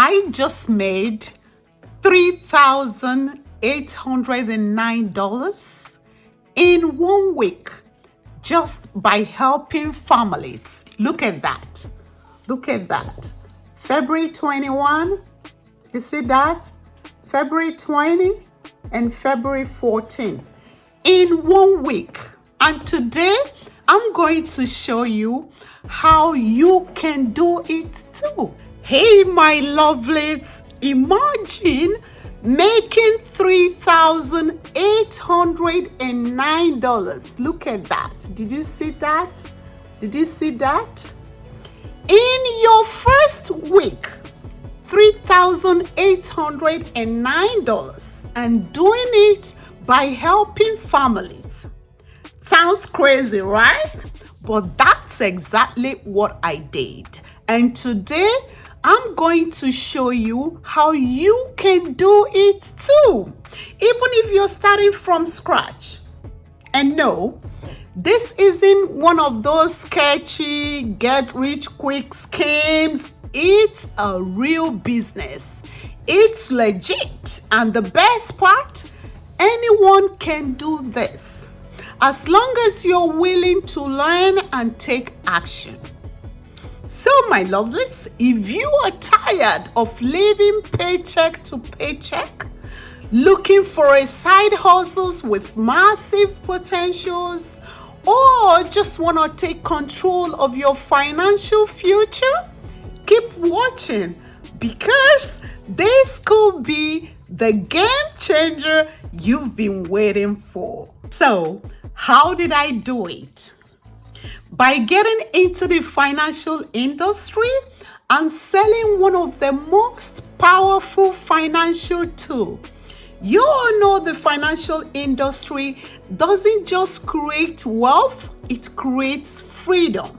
I just made $3,809 in 1 week just by helping families. Look at that. Look at that. February 21, you see that? February 20 and February 14 in 1 week. And today I'm going to show you how you can do it too. Hey, my lovelies, imagine making $3,809. Look at that. Did you see that? Did you see that? In your first week, $3,809, and doing it by helping families. Sounds crazy, right? But that's exactly what I did. And today, I'm going to show you how you can do it too, even if you're starting from scratch. And no, this isn't one of those sketchy get-rich-quick schemes. It's a real business. It's legit. And the best part, anyone can do this, as long as you're willing to learn and take action. So, my lovelies, if you are tired of living paycheck to paycheck, looking for a side hustles with massive potentials, or just want to take control of your financial future, keep watching, because this could be the game changer you've been waiting for. So, how did I do it? By getting into the financial industry and selling one of the most powerful financial tools. You all know the financial industry doesn't just create wealth, it creates freedom.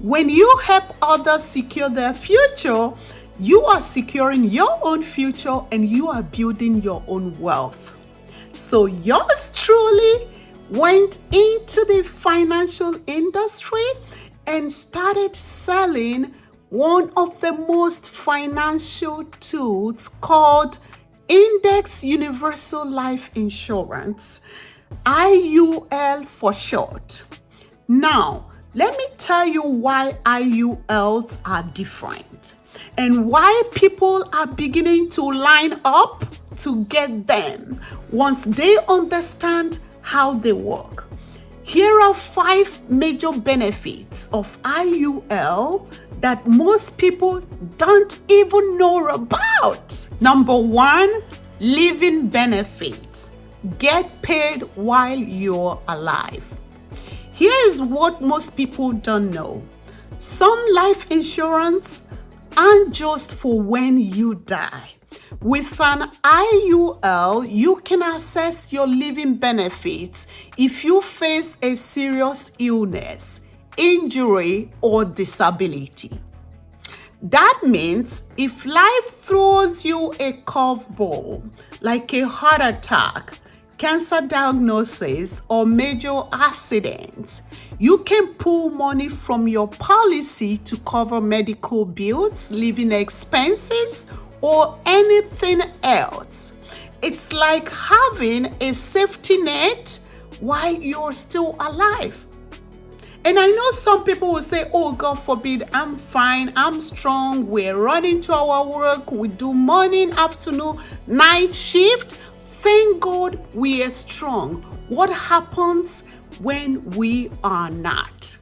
When you help others secure their future, you are securing your own future and you are building your own wealth. So yours truly went into the financial industry and started selling one of the most financial tools called Index Universal Life Insurance, IUL for short. Now, let me tell you why IULs are different and why people are beginning to line up to get them once they understand how they work. Here are 5 major benefits of IUL that most people don't even know about. Number 1, living benefits. Get paid while you're alive. Here is what most people don't know. Some life insurance aren't just for when you die. With an IUL, you can access your living benefits if you face a serious illness, injury, or disability. That means if life throws you a curveball, like a heart attack, cancer diagnosis, or major accidents, you can pull money from your policy to cover medical bills, living expenses, or anything else. It's like having a safety net while you're still alive. And I know some people will say, oh, God forbid, I'm fine, I'm strong, we're running to our work, we do morning, afternoon, night shift. Thank God we are strong. What happens when we are not?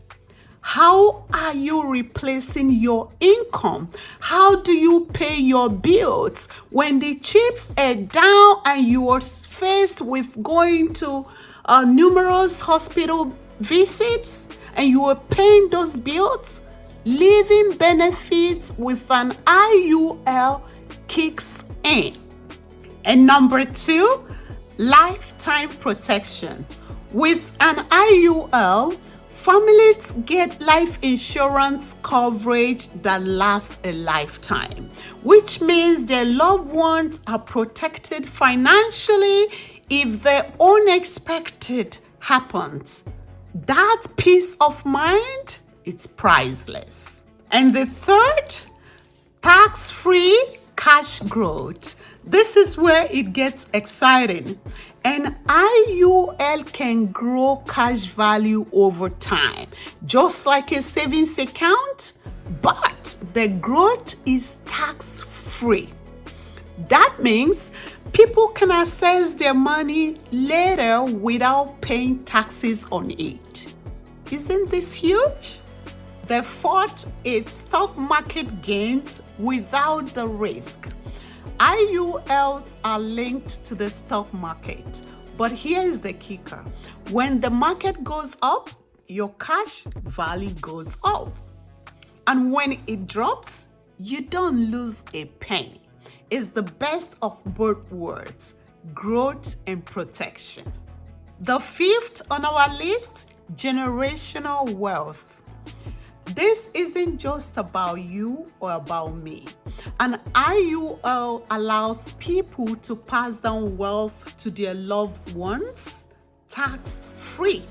How are you replacing your income? How do you pay your bills when the chips are down and you are faced with going to numerous hospital visits and you are paying those bills? Living benefits with an IUL kicks in. And number 2, lifetime protection. With an IUL, families get life insurance coverage that lasts a lifetime, which means their loved ones are protected financially if the unexpected happens. That peace of mind, it's priceless. And the third, Tax-free cash growth. This is where it gets exciting. An IUL can grow cash value over time, just like a savings account, but the growth is tax-free. That means people can access their money later without paying taxes on it. Isn't this huge? The fourth is stock market gains without the risk. IULs are linked to the stock market, but here is the kicker. When the market goes up, your cash value goes up. And when it drops, you don't lose a penny. It's the best of both worlds, growth and protection. The fifth on our list, generational wealth. This isn't just about you or about me. An IUL allows people to pass down wealth to their loved ones tax-free.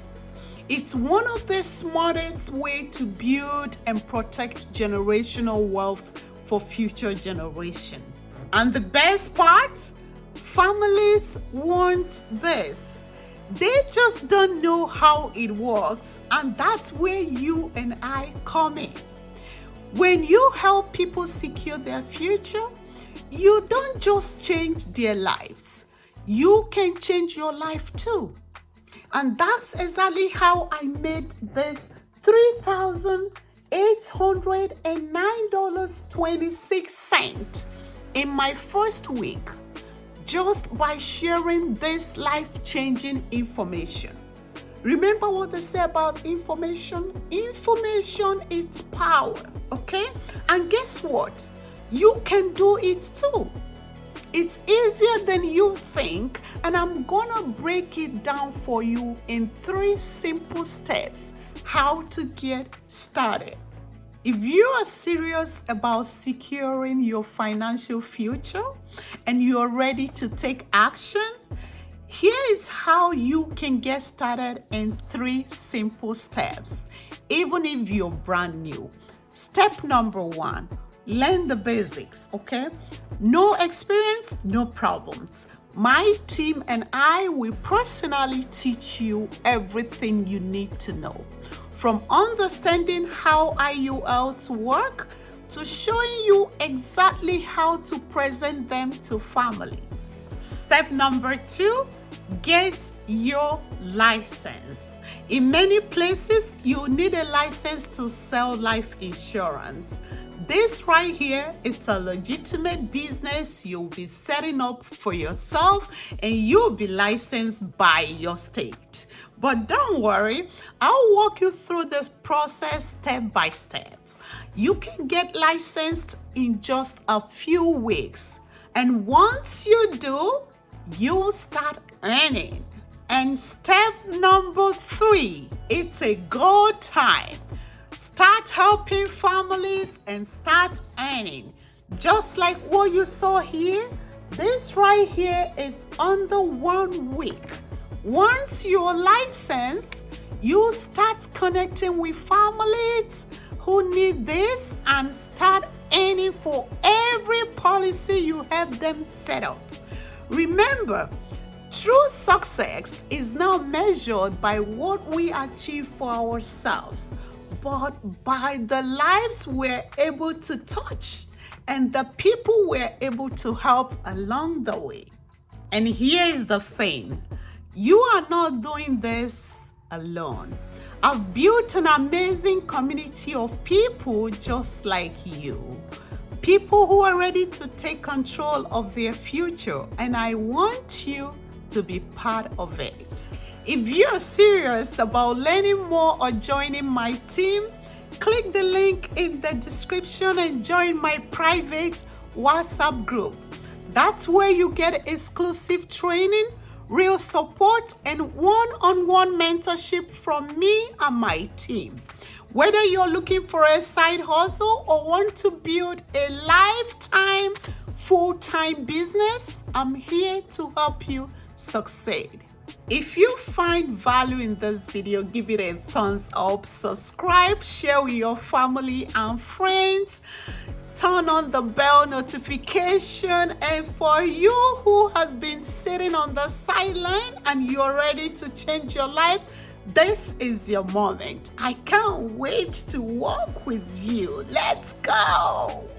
It's one of the smartest ways to build and protect generational wealth for future generations. And the best part, families want this. They just don't know how it works, and that's where you and I come in. When you help people secure their future, you don't just change their lives. You can change your life too. And that's exactly how I made this $3,809.26 in my first week, just by sharing this life-changing information. Remember what they say about information? Information is power, okay? And guess what? You can do it too. It's easier than you think, and I'm gonna break it down for you in 3 simple steps how to get started. If you are serious about securing your financial future and you are ready to take action, here is how you can get started in 3 simple steps, even if you're brand new. Step number 1, learn the basics, okay? No experience, no problems. My team and I will personally teach you everything you need to know. From understanding how IULs work to showing you exactly how to present them to families. Step number 2, get your license. In many places, you need a license to sell life insurance. This right here, it's a legitimate business you'll be setting up for yourself, and you'll be licensed by your state. But don't worry, I'll walk you through the process step by step. You can get licensed in just a few weeks. And once you do, you'll start earning. And step number 3, it's a go time. Start helping families and start earning. Just like what you saw here, this right here is under 1 week. Once you're licensed, you start connecting with families who need this and start earning for every policy you have them set up. Remember, true success is not measured by what we achieve for ourselves, but by the lives we're able to touch and the people we're able to help along the way. And here is the thing, you are not doing this alone. I've built an amazing community of people just like you. People who are ready to take control of their future, and I want you to be part of it. If you're serious about learning more or joining my team, click the link in the description and join my private WhatsApp group. That's where you get exclusive training, real support, and one-on-one mentorship from me and my team. Whether you're looking for a side hustle or want to build a lifetime, full-time business, I'm here to help you succeed. If you find value in this video, give it a thumbs up, subscribe, share with your family and friends. turn on the bell notification. And for you who has been sitting on the sideline and you're ready to change your life, this is your moment. I can't wait to walk with you. Let's go.